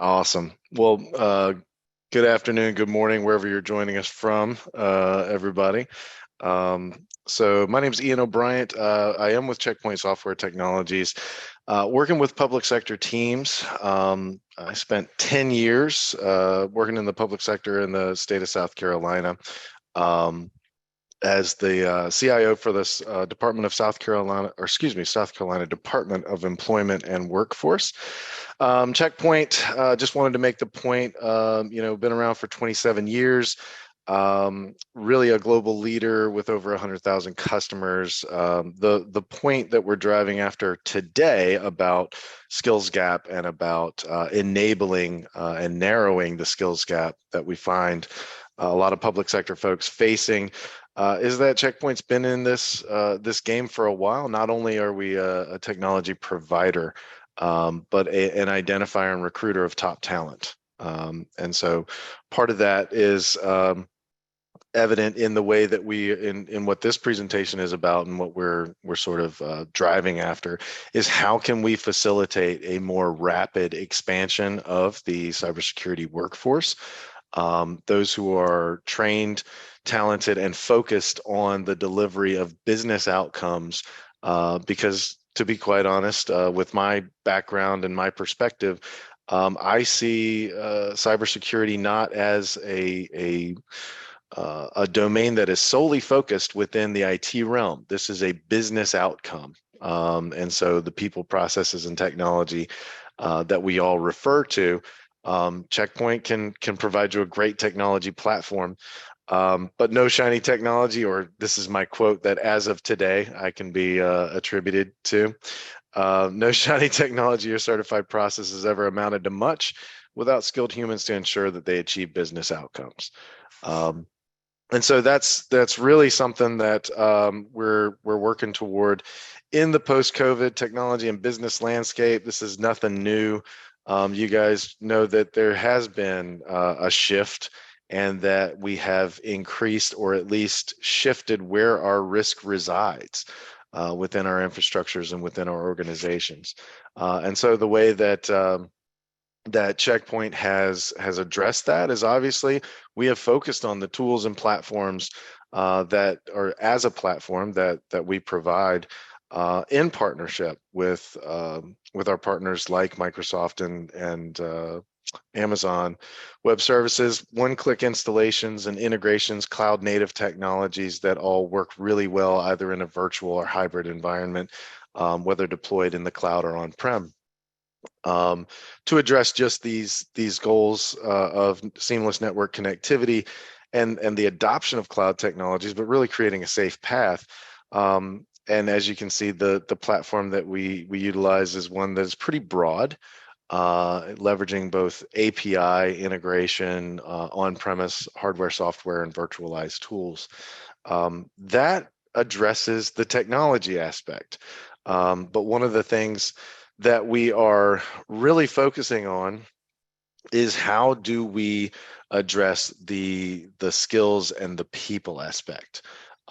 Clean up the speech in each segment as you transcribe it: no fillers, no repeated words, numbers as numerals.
Awesome. Well, good afternoon, good morning, wherever you're joining us from, everybody. So my name is Ian O'Brien. I am with Checkpoint Software Technologies, working with public sector teams. I spent 10 years working in the public sector in the state of South Carolina. Um, as the CIO for this Department of South Carolina, or excuse me, South Carolina Department of Employment and Workforce. Checkpoint, just wanted to make the point, been around for 27 years, really a global leader with over 100,000 customers. The point that we're driving after today about skills gap and about enabling and narrowing the skills gap that we find a lot of public sector folks facing is that Checkpoint's been in this game for a while. Not only are we a technology provider, but an identifier and recruiter of top talent. And so part of that is evident in the way that in what this presentation is about and what we're sort of driving after is how can we facilitate a more rapid expansion of the cybersecurity workforce, those who are trained, talented, and focused on the delivery of business outcomes. Because to be quite honest, with my background and my perspective, I see cybersecurity not as a domain that is solely focused within the IT realm. This is a business outcome. And so the people, processes, and technology that we all refer to, Checkpoint can provide you a great technology platform, but no shiny technology, or this is my quote that as of today I can be attributed to. No shiny technology or certified process has ever amounted to much without skilled humans to ensure that they achieve business outcomes. And so that's really something that we're working toward in the post-COVID technology and business landscape. This is nothing new. You guys know that there has been a shift and that we have increased or at least shifted where our risk resides within our infrastructures and within our organizations. And so the way that Checkpoint has addressed that is obviously we have focused on the tools and platforms that are as a platform that we provide in partnership with our partners like Microsoft and Amazon Web Services, one-click installations and integrations, cloud-native technologies that all work really well either in a virtual or hybrid environment, whether deployed in the cloud or on-prem. To address just these goals of seamless network connectivity and the adoption of cloud technologies, but really creating a safe path. And as you can see, the platform that we utilize is one that is pretty broad, leveraging both API integration, on-premise hardware, software, and virtualized tools. That addresses the technology aspect. But one of the things that we are really focusing on is how do we address the skills and the people aspect.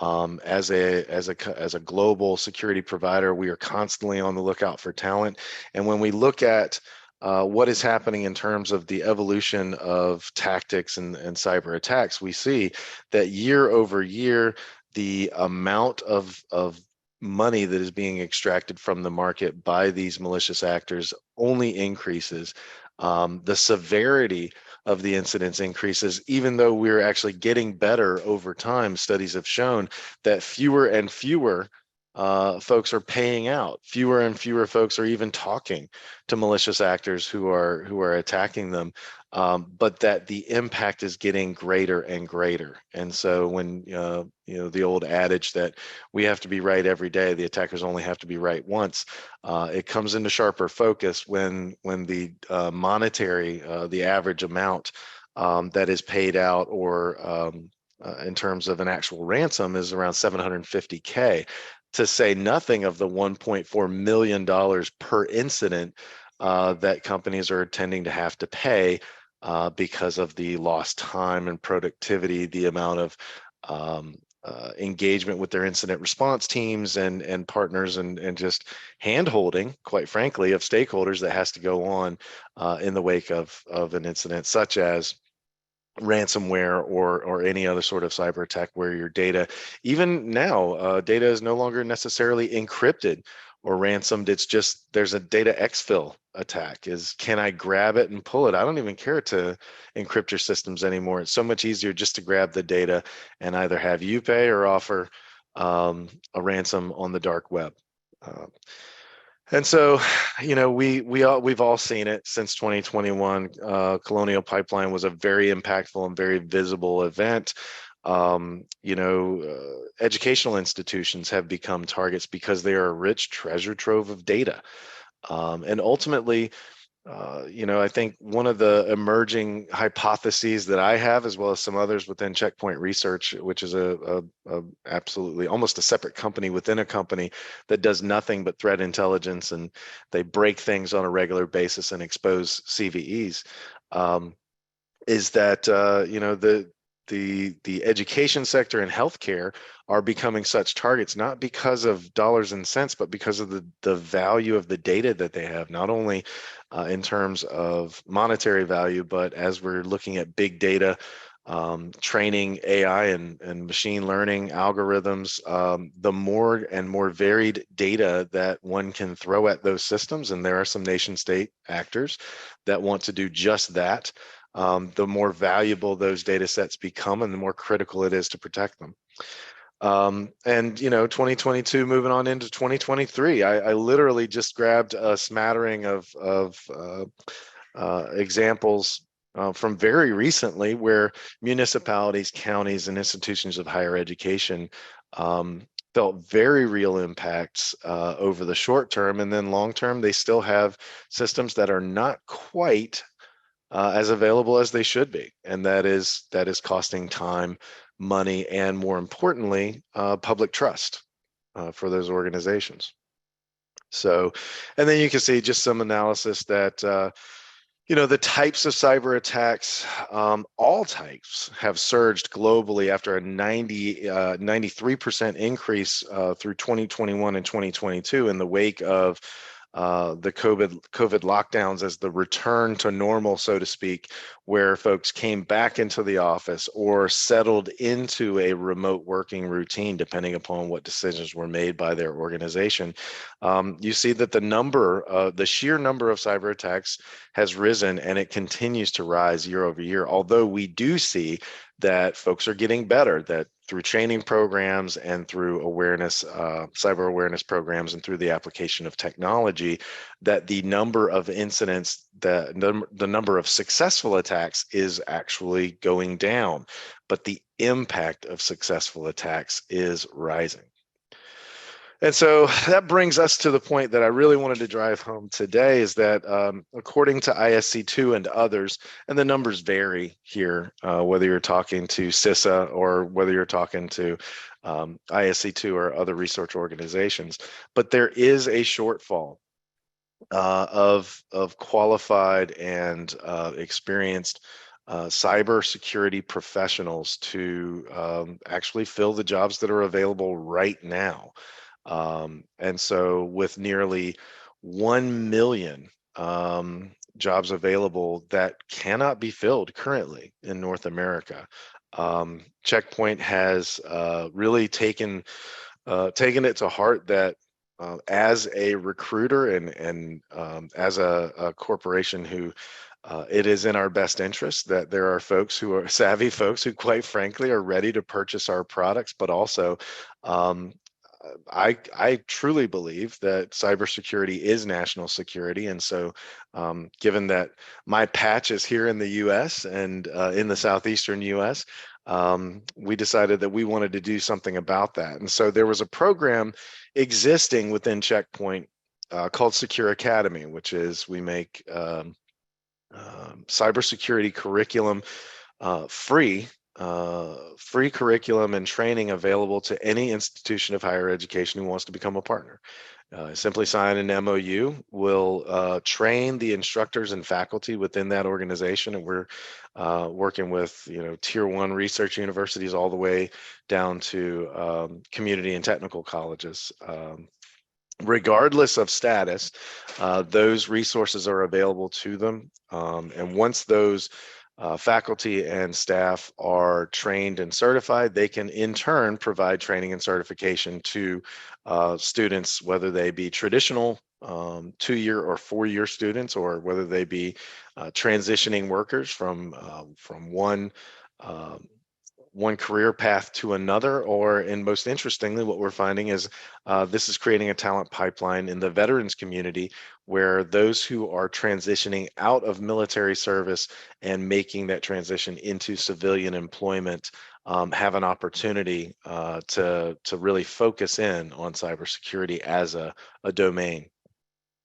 As a global security provider, we are constantly on the lookout for talent. And when we look at what is happening in terms of the evolution of tactics and cyber attacks, we see that year over year, the amount of money that is being extracted from the market by these malicious actors only increases. The severity of the incidents increases, even though we're actually getting better over time. Studies have shown that fewer and fewer folks are paying out. Fewer and fewer folks are even talking to malicious actors who are attacking them, but that the impact is getting greater and greater. And so when the old adage that we have to be right every day, the attackers only have to be right once, it comes into sharper focus when the monetary, the average amount that is paid out or in terms of an actual ransom is around 750K, to say nothing of the $1.4 million per incident that companies are tending to have to pay because of the lost time and productivity, the amount of engagement with their incident response teams and partners and just hand-holding, quite frankly, of stakeholders that has to go on in the wake of an incident such as ransomware or any other sort of cyber attack where your data, even now, data is no longer necessarily encrypted or ransomed. It's just there's a data exfil attack. Is can I grab it and pull it? I don't even care to encrypt your systems anymore. It's so much easier just to grab the data and either have you pay or offer a ransom on the dark web. Uh, and so, we've all seen it since 2021. Colonial Pipeline was a very impactful and very visible event. Educational institutions have become targets because they are a rich treasure trove of data. And ultimately, I think one of the emerging hypotheses that I have, as well as some others within Checkpoint Research, which is a absolutely almost a separate company within a company that does nothing but threat intelligence, and they break things on a regular basis and expose CVEs, is that the education sector and healthcare are becoming such targets, not because of dollars and cents, but because of the value of the data that they have, not only in terms of monetary value, but as we're looking at big data, training AI and machine learning algorithms, the more and more varied data that one can throw at those systems, and there are some nation state actors that want to do just that, the more valuable those data sets become and the more critical it is to protect them. 2022 moving on into 2023, I literally just grabbed a smattering of examples from very recently where municipalities, counties, and institutions of higher education felt very real impacts over the short term, and then long term, they still have systems that are not quite as available as they should be, and that is costing time, money, and more importantly, public trust for those organizations. So, and then you can see just some analysis that the types of cyber attacks, all types, have surged globally after a 93% increase through 2021 and 2022 in the wake of the COVID lockdowns, as the return to normal, so to speak, where folks came back into the office or settled into a remote working routine, depending upon what decisions were made by their organization. You see that the sheer number of cyber attacks has risen, and it continues to rise year over year. Although we do see that folks are getting better, that through training programs and through awareness, cyber awareness programs, and through the application of technology, that the number of incidents, the number of successful attacks is actually going down, but the impact of successful attacks is rising. And so that brings us to the point that I really wanted to drive home today, is that according to ISC2 and others, and the numbers vary here, whether you're talking to CISA or whether you're talking to ISC2 or other research organizations, but there is a shortfall of qualified and experienced cybersecurity professionals to actually fill the jobs that are available right now. And so with nearly 1 million jobs available that cannot be filled currently in North America, Checkpoint has really taken it to heart that as a recruiter and as a corporation who it is in our best interest that there are folks who are savvy folks who, quite frankly, are ready to purchase our products, but also I truly believe that cybersecurity is national security. And so given that my patch is here in the US and in the southeastern US, we decided that we wanted to do something about that. And so there was a program existing within Checkpoint called Secure Academy, which is we make cybersecurity curriculum free free curriculum and training available to any institution of higher education who wants to become a partner. Simply sign an MOU. We'll train the instructors and faculty within that organization, and we're working with tier one research universities all the way down to community and technical colleges. Regardless of status, those resources are available to them. And once those faculty and staff are trained and certified, they can in turn provide training and certification to students, whether they be traditional 2-year or 4-year students, or whether they be transitioning workers from one career path to another, or, and most interestingly, what we're finding is this is creating a talent pipeline in the veterans community, where those who are transitioning out of military service and making that transition into civilian employment have an opportunity to really focus in on cybersecurity as a domain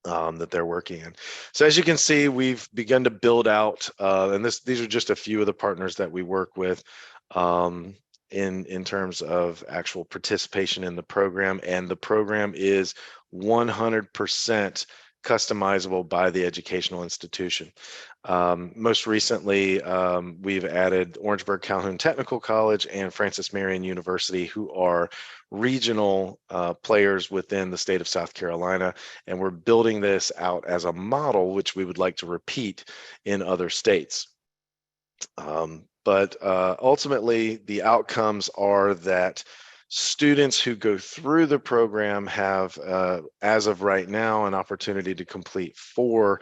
that they're working in. So as you can see, we've begun to build out, and these are just a few of the partners that we work with in terms of actual participation in the program, and the program is 100% customizable by the educational institution. Most recently, we've added Orangeburg Calhoun Technical College and Francis Marion University, who are regional players within the state of South Carolina, and we're building this out as a model which we would like to repeat in other states. But ultimately, the outcomes are that students who go through the program have, as of right now, an opportunity to complete 4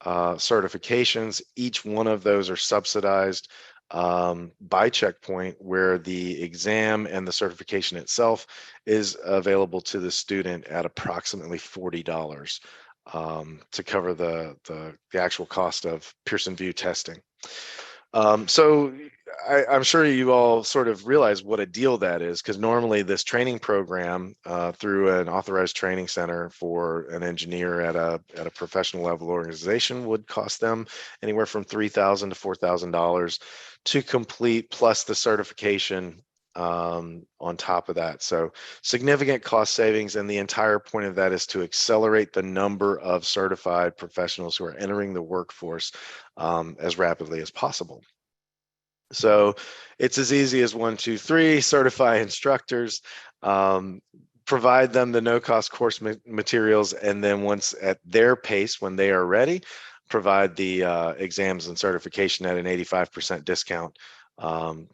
certifications. Each one of those are subsidized by Checkpoint, where the exam and the certification itself is available to the student at approximately $40 to cover the actual cost of Pearson VUE testing. So I'm sure you all sort of realize what a deal that is, because normally this training program through an authorized training center for an engineer at a professional level organization would cost them anywhere from $3,000 to $4,000 to complete, plus the certification on top of that. So significant cost savings, and the entire point of that is to accelerate the number of certified professionals who are entering the workforce as rapidly as possible. So it's as easy as 1, 2, 3, certify instructors, provide them the no-cost course materials, and then once at their pace, when they are ready, provide the exams and certification at an 85% discount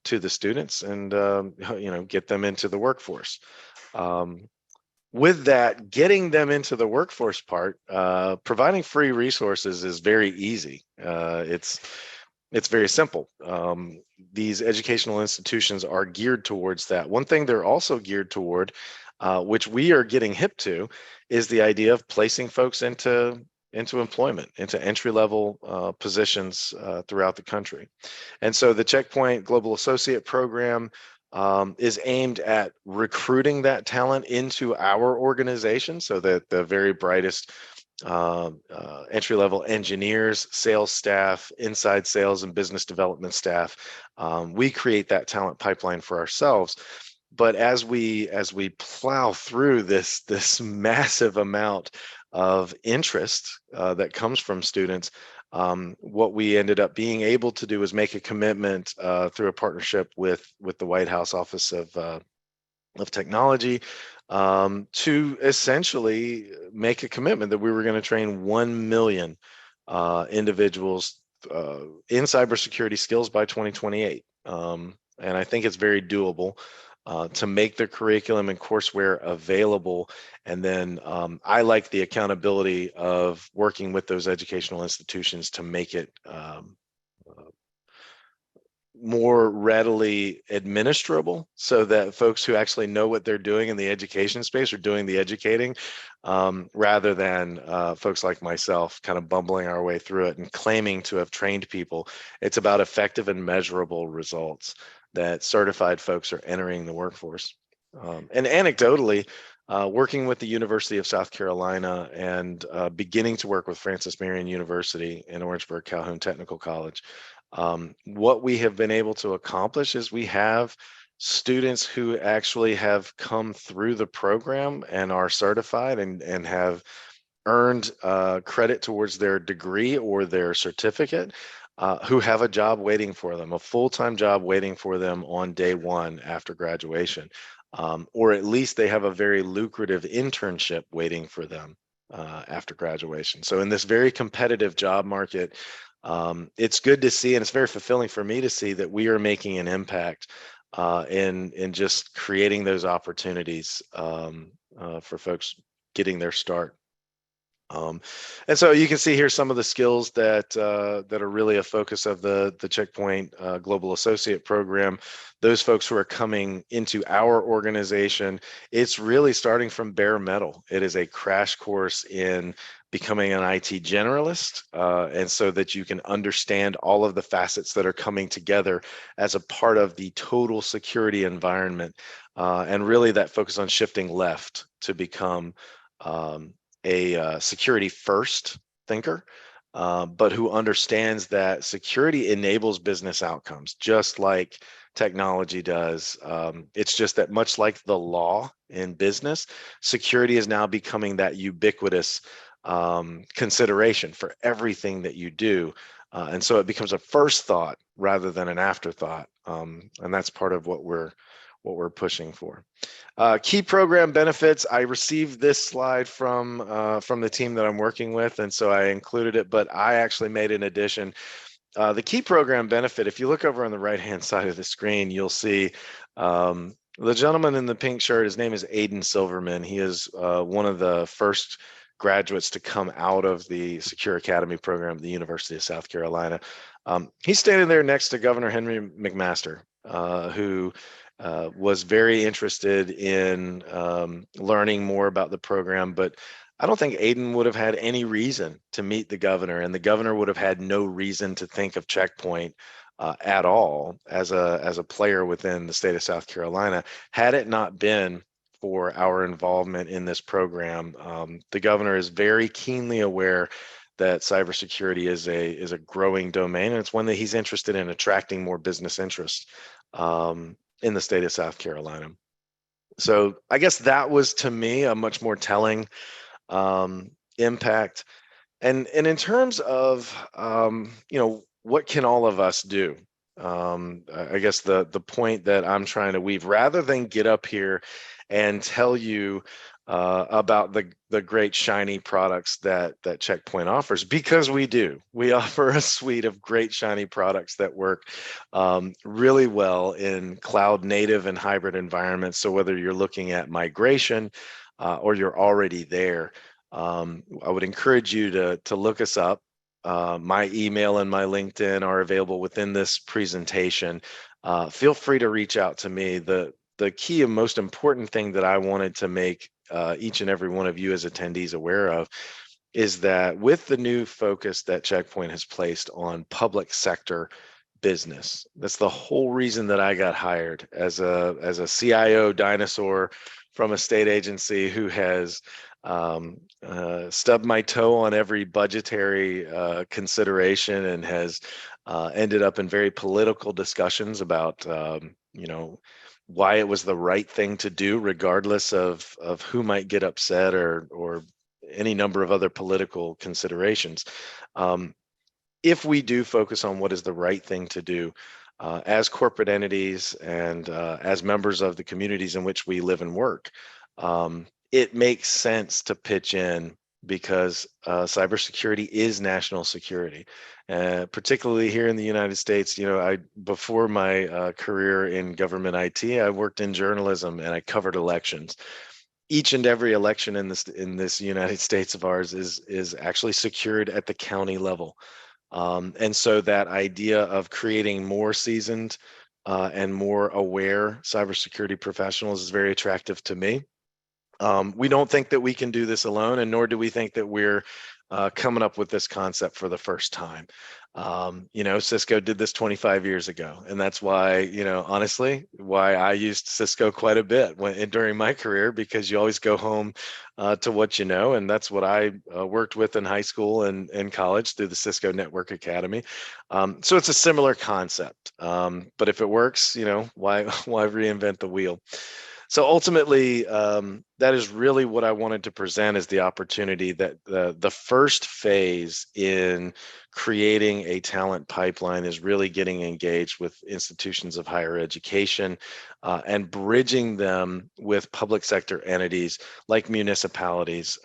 to the students, and get them into the workforce. With that, getting them into the workforce part, providing free resources is very easy. It's very simple. These educational institutions are geared towards that. One thing they're also geared toward, which we are getting hip to, is the idea of placing folks into employment, into entry-level positions throughout the country. And so the Checkpoint Global Associate Program is aimed at recruiting that talent into our organization, so that the very brightest entry-level engineers, sales staff, inside sales and business development staff, we create that talent pipeline for ourselves. But as we plow through this massive amount of interest that comes from students, what we ended up being able to do is make a commitment through a partnership with the White House Office of Technology to essentially make a commitment that we were going to train 1 million individuals in cybersecurity skills by 2028. And I think it's very doable to make the curriculum and courseware available. And then I like the accountability of working with those educational institutions to make it more readily administrable, so that folks who actually know what they're doing in the education space are doing the educating, rather than folks like myself kind of bumbling our way through it and claiming to have trained people. It's about effective and measurable results that certified folks are entering the workforce. And anecdotally, working with the University of South Carolina and beginning to work with Francis Marion University and Orangeburg Calhoun Technical College, What we have been able to accomplish is we have students who actually have come through the program and are certified and have earned credit towards their degree or their certificate, who have a job waiting for them, a full-time job waiting for them on day one after graduation. Or at least they have a very lucrative internship waiting for them after graduation. So in this very competitive job market, it's good to see, and it's very fulfilling for me to see that we are making an impact in just creating those opportunities for folks getting their start. Um, and so you can see here some of the skills that are really a focus of the Checkpoint Global Associate Program. Those folks who are coming into our organization, it's really starting from bare metal. It is a crash course in becoming an IT generalist, and so that you can understand all of the facets that are coming together as a part of the total security environment, and really that focus on shifting left to become um, a security first thinker, but who understands that security enables business outcomes, just like technology does. It's just that much like the law in business, security is now becoming that ubiquitous consideration for everything that you do. And so it becomes a first thought rather than an afterthought. And that's part of what we're pushing for. Key program benefits. I received this slide from the team that I'm working with, and so I included it. But I actually made an addition. The key program benefit. If you look over on the right-hand side of the screen, you'll see the gentleman in the pink shirt. His name is Aiden Silverman. He is one of the first graduates to come out of the Secure Academy program at the University of South Carolina. He's standing there next to Governor Henry McMaster, who was very interested in learning more about the program, but I don't think Aiden would have had any reason to meet the governor, and the governor would have had no reason to think of Checkpoint at all as a player within the state of South Carolina, had it not been for our involvement in this program. The governor is very keenly aware that cybersecurity is a growing domain, and it's one that he's interested in attracting more business interest in the state of South Carolina. So I guess that was, to me, a much more telling impact. And in terms of what can all of us do? I guess the point that I'm trying to weave, rather than get up here and tell you about the great shiny products that Checkpoint offers, because we do. We offer a suite of great shiny products that work really well in cloud native and hybrid environments. So whether you're looking at migration or you're already there, I would encourage you to look us up. My email and my LinkedIn are available within this presentation. Feel free to reach out to me. The key and most important thing that I wanted to make each and every one of you as attendees aware of is that with the new focus that Checkpoint has placed on public sector business, that's the whole reason that I got hired as a CIO dinosaur from a state agency who has stubbed my toe on every budgetary consideration and has ended up in very political discussions about why it was the right thing to do, regardless of who might get upset or any number of other political considerations. If we do focus on what is the right thing to do as corporate entities and as members of the communities in which we live and work, it makes sense to pitch in, because cybersecurity is national security, particularly here in the United States. Before my career in government IT, I worked in journalism and I covered elections. Each and every election in this United States of ours is actually secured at the county level. And so that idea of creating more seasoned and more aware cybersecurity professionals is very attractive to me. We don't think that we can do this alone, and nor do we think that we're coming up with this concept for the first time. Cisco did this 25 years ago, and that's why, honestly, why I used Cisco quite a bit during my career, because you always go home to what you know, and that's what I worked with in high school and college through the Cisco Network Academy. So it's a similar concept, but if it works, why why reinvent the wheel? So ultimately, that is really what I wanted to present, as the opportunity that the first phase in creating a talent pipeline is really getting engaged with institutions of higher education, and bridging them with public sector entities like municipalities.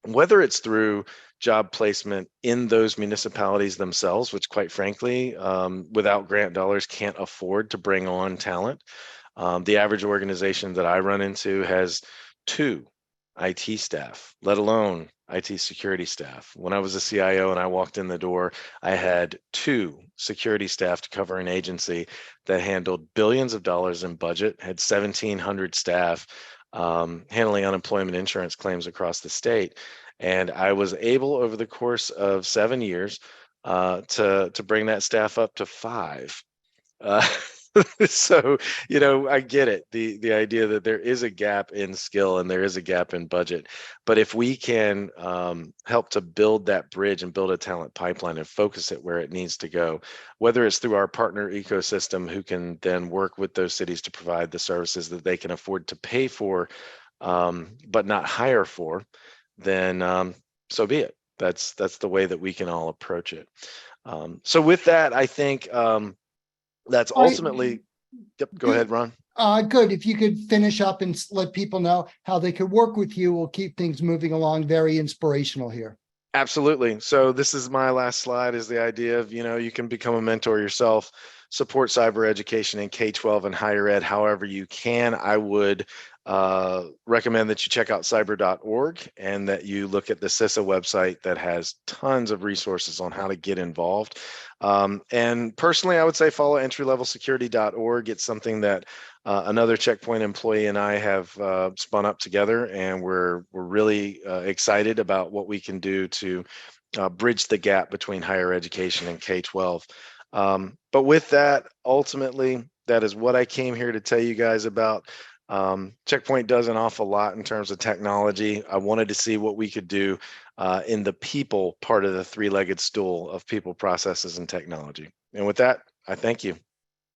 Whether it's through job placement in those municipalities themselves, which quite frankly, without grant dollars, can't afford to bring on talent. The average organization that I run into has two IT staff, let alone IT security staff. When I was a CIO and I walked in the door, I had two security staff to cover an agency that handled billions of dollars in budget, had 1,700 staff, handling unemployment insurance claims across the state. And I was able, over the course of 7 years, to bring that staff up to five. Uh, so, I get it. The idea that there is a gap in skill and there is a gap in budget. But if we can help to build that bridge and build a talent pipeline and focus it where it needs to go, whether it's through our partner ecosystem, who can then work with those cities to provide the services that they can afford to pay for, but not hire for, then so be it. That's the way that we can all approach it. So with that, I think that's All right. ultimately. Yep, go Good. ahead, Ron. Good. If you could finish up and let people know how they could work with you, we'll keep things moving along. Very inspirational here. Absolutely. So this is my last slide, is the idea of, you can become a mentor yourself, support cyber education in K-12 and higher ed however you can. I would recommend that you check out cyber.org and that you look at the CISA website that has tons of resources on how to get involved. And personally, I would say follow entrylevelSecurity.org. It's something that another Checkpoint employee and I have spun up together, and we're really excited about what we can do to bridge the gap between higher education and K-12. But with that, ultimately, that is what I came here to tell you guys about. Checkpoint does an awful lot in terms of technology. I wanted to see what we could do in the people part of the three-legged stool of people, processes, and technology. And with that, I thank you.